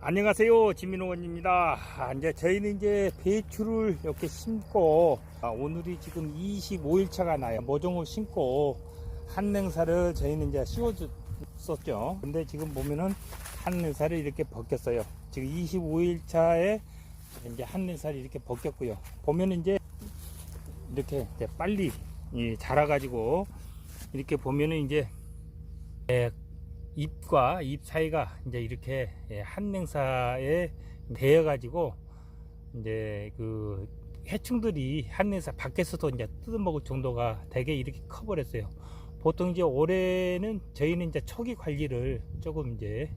안녕하세요, 진민호원입니다. 이제 저희는 이제 배추를 이렇게 심고, 오늘이 지금 25일 차가 나요. 모종을 심고 한냉사를 저희는 이제 씌워줬었죠. 근데 지금 보면은 한냉사를 이렇게 벗겼어요. 지금 25일 차에 이제 한냉사를 이렇게 벗겼고요. 보면은 이제 이렇게 이제 빨리 자라가지고 이렇게 보면은 이제 잎과 잎 사이가 이제 이렇게 한냉사에 대어 가지고 이제 그 해충들이 한냉사 밖에서도 이제 뜯어먹을 정도가 되게 이렇게 커버렸어요. 보통 이제 올해는 저희는 이제 초기 관리를 조금 이제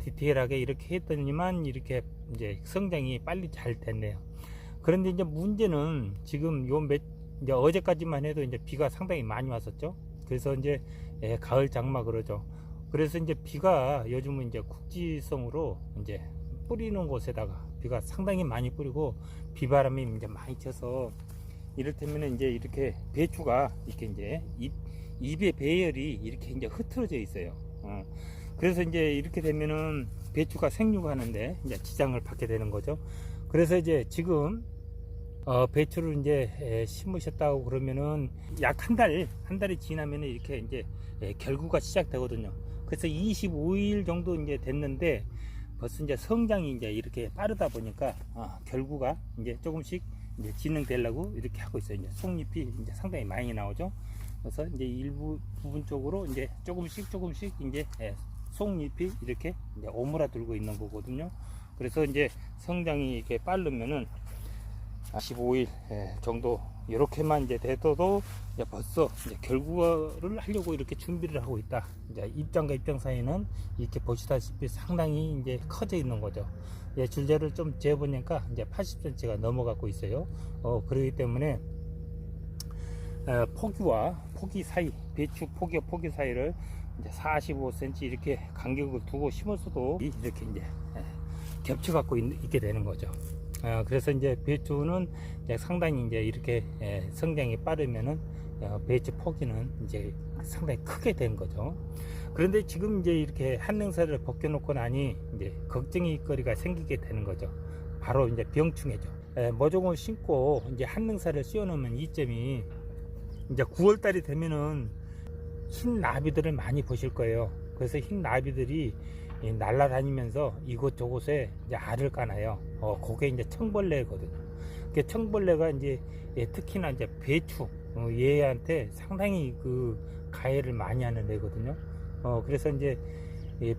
디테일하게 이렇게 했더니만 이렇게 이제 성장이 빨리 잘 됐네요. 그런데 이제 문제는 지금 이제 어제까지만 해도 이제 비가 상당히 많이 왔었죠. 그래서 이제 가을 장마 그러죠. 그래서 이제 비가 요즘은 이제 국지성으로 이제 뿌리는 곳에다가 비가 상당히 많이 뿌리고 비바람이 이제 많이 쳐서 이를테면 이제 이렇게 배추가 이렇게 이제 잎의 배열이 이렇게 이제 흐트러져 있어요. 그래서 이제 이렇게 되면은 배추가 생육하는데 이제 지장을 받게 되는 거죠. 그래서 이제 지금 배추를 이제 심으셨다고 그러면은 약 한 달이 지나면은 이렇게 이제 결구가 시작되거든요. 그래서 25일 정도 이제 됐는데 벌써 이제 성장이 이제 이렇게 빠르다 보니까 결구가 이제 조금씩 이제 진행되려고 이렇게 하고 있어요. 이제 속잎이 이제 상당히 많이 나오죠. 그래서 이제 일부 부분 쪽으로 이제 조금씩 이제 속잎이 이렇게 이제 오므라들고 있는 거거든요. 그래서 이제 성장이 이렇게 빠르면은 15일 정도 이렇게만 이제 돼도 이제 벌써 이제 결구를 하려고 이렇게 준비를 하고 있다. 이제 입장과 입장 사이는 이렇게 보시다시피 상당히 이제 커져 있는 거죠. 줄자를 좀 재보니까 이제 80cm가 넘어가고 있어요. 그렇기 때문에 포기와 포기 사이, 배추 포기와 포기 사이를 이제 45cm 이렇게 간격을 두고 심었어도 이렇게 이제 겹쳐 갖고 있게 되는 거죠. 그래서 이제 배추는 이제 상당히 이제 이렇게 성장이 빠르면은 배추 포기는 이제 상당히 크게 된 거죠. 그런데 지금 이제 이렇게 한냉사를 벗겨 놓고 나니 이제 걱정의 거리가 생기게 되는 거죠. 바로 이제 병충해죠. 모종을 심고 이제 한냉사를 씌워 놓으면 이점이 이제 9월 달이 되면은 흰 나비들을 많이 보실 거예요. 그래서 흰 나비들이 날아다니면서 이곳저곳에 이제 알을 까나요. 그게 이제 청벌레거든요. 그 청벌레가 이제 특히나 이제 배추 얘한테 상당히 그 가해를 많이 하는 애거든요. 그래서 이제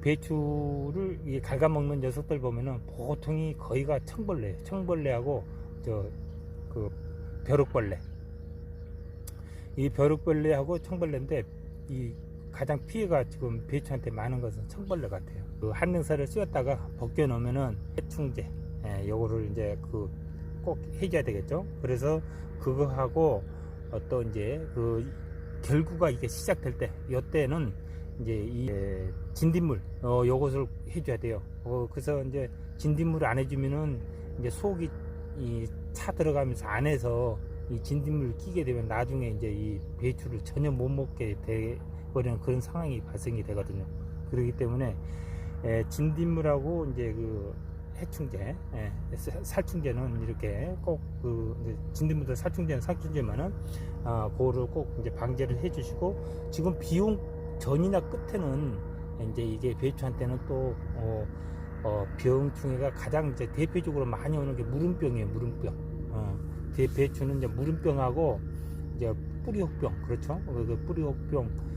배추를 갉아먹는 녀석들 보면은 보통이 거의가 청벌레예요. 청벌레하고 그 벼룩벌레. 이 벼룩벌레하고 청벌레인데 이 가장 피해가 지금 배추한테 많은 것은 청벌레 같아요. 그 한냉사를 씌웠다가 벗겨 놓으면은 해충제, 요거를 이제 꼭 해줘야 되겠죠. 그래서 그거하고 또 이제 그 결구가 이게 시작될 때, 요때는 이제 이 진딧물, 요것을 해줘야 돼요. 그래서 이제 진딧물 안 해주면은 이제 속이 차 들어가면서 안에서 이 진딧물을 끼게 되면 나중에 이제 이 배추를 전혀 못 먹게 버리는 그런 상황이 발생이 되거든요. 그렇기 때문에 진딧물하고 이제 그 해충제, 살충제는 이렇게 꼭 진딧물도 살충제만은 그거를 꼭 이제 방제를 해주시고, 지금 비용 전이나 끝에는 이제 이게 배추한테는 또 병충해가 가장 이제 대표적으로 많이 오는 게 무름병이에요. 무름병. 배추는 이제 무름병하고 이제 뿌리혹병, 그렇죠? 그 뿌리혹병.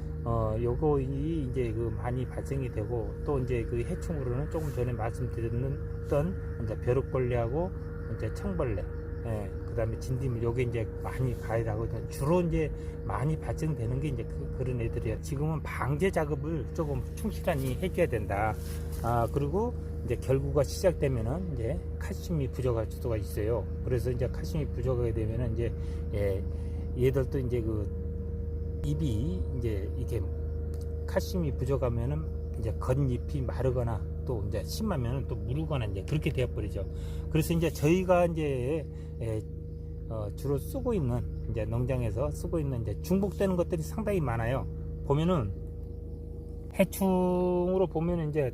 요거 이제 그 많이 발생이 되고, 또 이제 그 해충으로는 조금 전에 말씀드렸던 이제 벼룩벌레하고 이제 청벌레, 그 다음에 진딧물, 요게 이제 많이 가해하고 주로 이제 많이 발생되는 게 이제 그런 애들이에요. 지금은 방제 작업을 조금 충실히 해줘야 된다. 그리고 이제 결구가 시작되면은 이제 칼슘이 부족할 수가 있어요. 그래서 이제 칼슘이 부족하게 되면은 이제 얘들도 이제 그 잎이 이제 이렇게 칼슘이 부족하면은 이제 겉잎이 마르거나 또 이제 심하면은 또 무르거나 이제 그렇게 되어버리죠. 그래서 이제 저희가 이제 주로 쓰고 있는 이제 농장에서 쓰고 있는 이제 중복되는 것들이 상당히 많아요. 보면은 해충으로 보면은 이제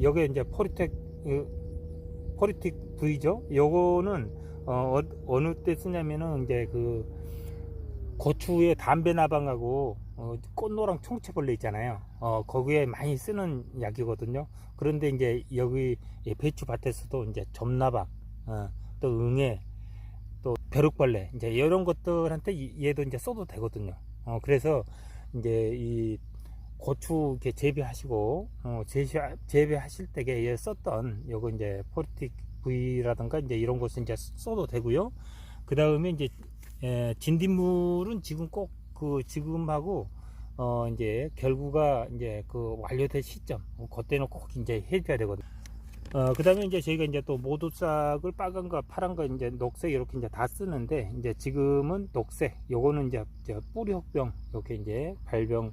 여기에 이제 포리텍 포리틱 V죠. 요거는 어느 때 쓰냐면은 이제 그 고추의 담배 나방하고 꽃노랑 총채벌레 있잖아요. 거기에 많이 쓰는 약이거든요. 그런데 이제 여기 배추 밭에서도 이제 점나방, 또 응애, 또 벼룩벌레 이제 이런 것들한테 얘도 이제 써도 되거든요. 그래서 이제 이 고추 이렇게 재배하시고 재배하실 때에 썼던 요거 이제 포리틱 V라든가 이제 이런 것은 이제 써도 되고요. 그 다음에 이제 진딧물은 지금 꼭 그 지금하고 이제 결구가 이제 그 완료된 시점 그때는 꼭 이제 해줘야 되거든요. 그 다음에 이제 저희가 이제 또 모두싹을 빨간거 파란거 이제 녹색 이렇게 이제 다 쓰는데 이제 지금은 녹색 요거는 이제 뿌리 혹병 이렇게 이제 발병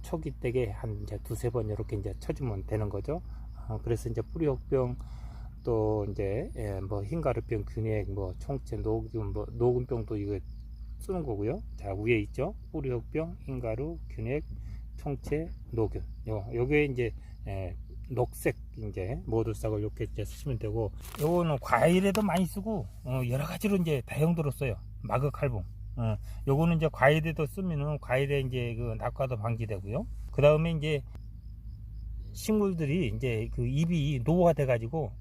초기 때에 한 이제 두세 번 이렇게 이제 쳐주면 되는 거죠. 그래서 이제 뿌리 혹병 또 이제 뭐 흰가루병 균액 뭐 총체 녹균 뭐 녹균병도 이거 쓰는 거고요. 자 위에 있죠. 뿌리 혹병 흰가루 균액 총체 녹균 요게 이제 녹색 이제 모두싹을 이렇게 이제 쓰시면 되고 요거는 과일에도 많이 쓰고 여러 가지로 이제 다용도로 써요. 마그칼슘 요거는 이제 과일에도 쓰면은 과일에 이제 그 낙과도 방지되고요. 그 다음에 이제 식물들이 이제 그 잎이 노화돼 가지고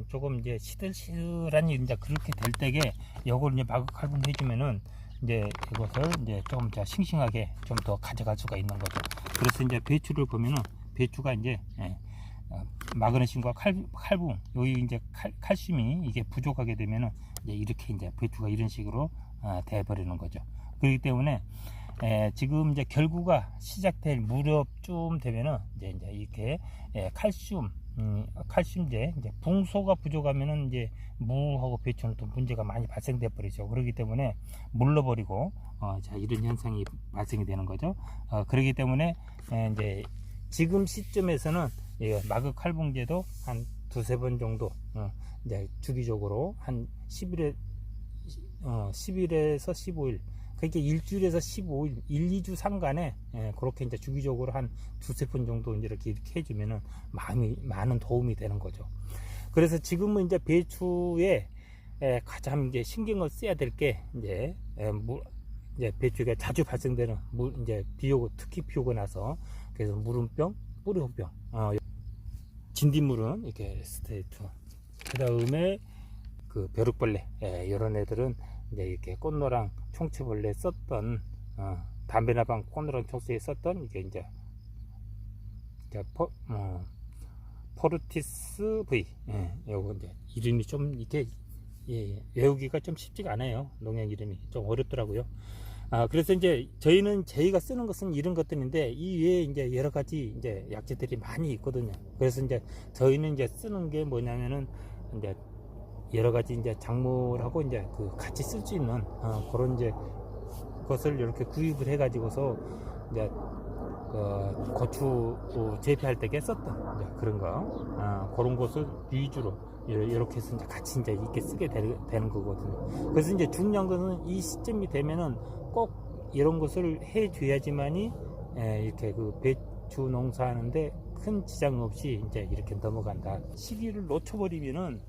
조금 이제 시들시들한 이제 그렇게 될 때에 요걸 이제 마그칼슘 해주면은 이제 이것을 이제 좀 더 싱싱하게 좀 더 가져갈 수가 있는 거죠. 그래서 이제 배추를 보면은 배추가 이제 마그네슘과 칼슘 여기 이제 칼슘이 이게 부족하게 되면은 이제 이렇게 이제 배추가 이런 식으로 돼버리는 거죠. 그렇기 때문에 지금 이제 결구가 시작될 무렵쯤 되면은 이제 이렇게 칼슘제 이제 붕소가 부족하면은 이제 무하고 배추는 또 문제가 많이 발생돼 버리죠. 그렇기 때문에 물러버리고 자 이런 현상이 발생이 되는 거죠. 그렇기 때문에 이제 지금 시점에서는 마그칼슘제도 한 두세 번 정도 이제 주기적으로 한 10일에서 15일 그러니까 일주일에서 15일 1, 2주 상간에 그렇게 이제 주기적으로 한 두세 번 정도 이렇게 해주면은 많은 도움이 되는 거죠. 그래서 지금은 이제 배추에 가장 이제 신경을 써야 될 게 이제 배추가 자주 발생되는 이제 특히 비 오고 나서 그래서 물음병, 뿌리혹병, 진딧물은 이렇게 스테이트. 그 다음에 그 벼룩벌레, 이런 애들은 이제 이렇게 꽃노랑 총체벌레 썼던 담배나방 꽃노랑 총체에 썼던 이게 이제 포르티스 V. 요거 이제 이름이 좀 이렇게 외우기가 좀 쉽지가 않아요. 농약 이름이 좀 어렵더라고요. 그래서 이제 저희가 쓰는 것은 이런 것들인데 이 외에 이제 여러 가지 이제 약재들이 많이 있거든요. 그래서 이제 저희는 이제 쓰는 게 뭐냐면은 이제 여러 가지 이제 작물하고 이제 그 같이 쓸 수 있는 그런 이제 것을 이렇게 구입을 해 가지고서 이제 고추 재배할 때에 썼던 이제 그런 거 그런 것을 위주로 이렇게 해서 이제 같이 이제 이렇게 쓰게 되는 거거든요. 그래서 이제 중요한 것은 이 시점이 되면은 꼭 이런 것을 해 줘야지만이 이렇게 그 배추 농사하는데 큰 지장 없이 이제 이렇게 넘어간다. 시기를 놓쳐버리면은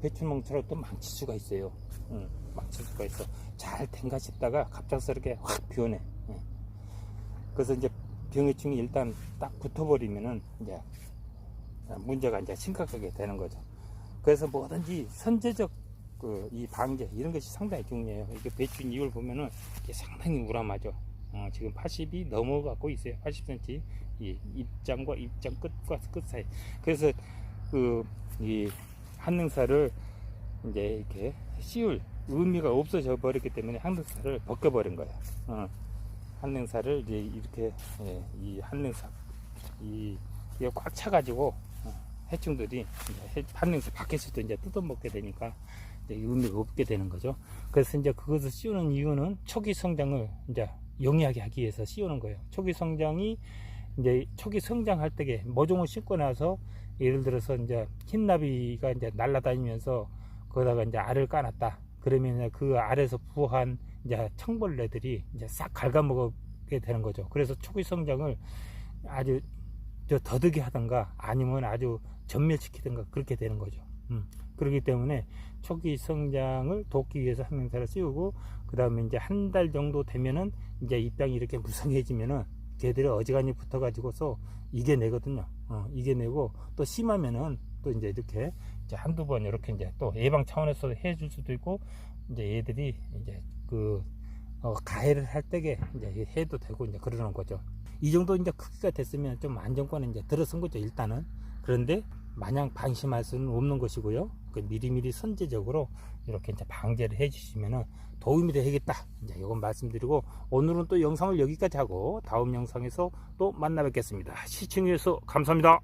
배추 농사를 또 망칠 수가 있어요. 망칠 수가 있어. 잘 된가 싶다가 갑작스럽게 확 변해. 그래서 이제 병해충이 일단 딱 붙어버리면은 이제 문제가 이제 심각하게 되는 거죠. 그래서 뭐든지 선제적 이 방제 이런 것이 상당히 중요해요. 이게 배추 잎을 보면은 이게 상당히 우람하죠. 지금 80이 넘어가고 있어요. 80cm 이 입장과 입장 끝과 끝 사이. 그래서 이 한능사를 이제 이렇게 씌울 의미가 없어져 버렸기 때문에 한능사를 벗겨버린 거예요. 한능사를 이제 이렇게 이 한능사 이게 꽉 차가지고 해충들이 한능사 밖에서도 이제 뜯어먹게 되니까 이제 의미가 없게 되는 거죠. 그래서 이제 그것을 씌우는 이유는 초기 성장을 이제 용이하게 하기 위해서 씌우는 거예요. 초기 성장이 이제 초기 성장할 때에 모종을 심고 나서 예를 들어서 이제 흰나비가 이제 날아다니면서 거기다가 이제 알을 까놨다. 그러면 그 알에서 부화한 이제 청벌레들이 이제 싹 갉아먹게 되는 거죠. 그래서 초기 성장을 아주 더디게 하던가 아니면 아주 전멸시키든가 그렇게 되는 거죠. 그렇기 때문에 초기 성장을 돕기 위해서 항명사를 씌우고, 그 다음에 이제 한 달 정도 되면은 이제 잎장이 이렇게 무성해지면은 걔들이 어지간히 붙어가지고서 이겨내거든요. 이겨내고 또 심하면은 또 이제 이렇게 이제 한두 번 이렇게 이제 또 예방 차원에서 해줄 수도 있고, 이제 얘들이 이제 그 가해를 할 때게 이제 해도 되고 이제 그러는 거죠. 이 정도 이제 크기가 됐으면 좀 안정권에 이제 들어선 거죠, 일단은. 그런데 마냥 방심할 수는 없는 것이고요. 그 미리미리 선제적으로 이렇게 이제 방제를 해 주시면은 도움이 되겠다. 이제 이건 말씀드리고, 오늘은 또 영상을 여기까지 하고 다음 영상에서 또 만나 뵙겠습니다. 시청해 주셔서 감사합니다.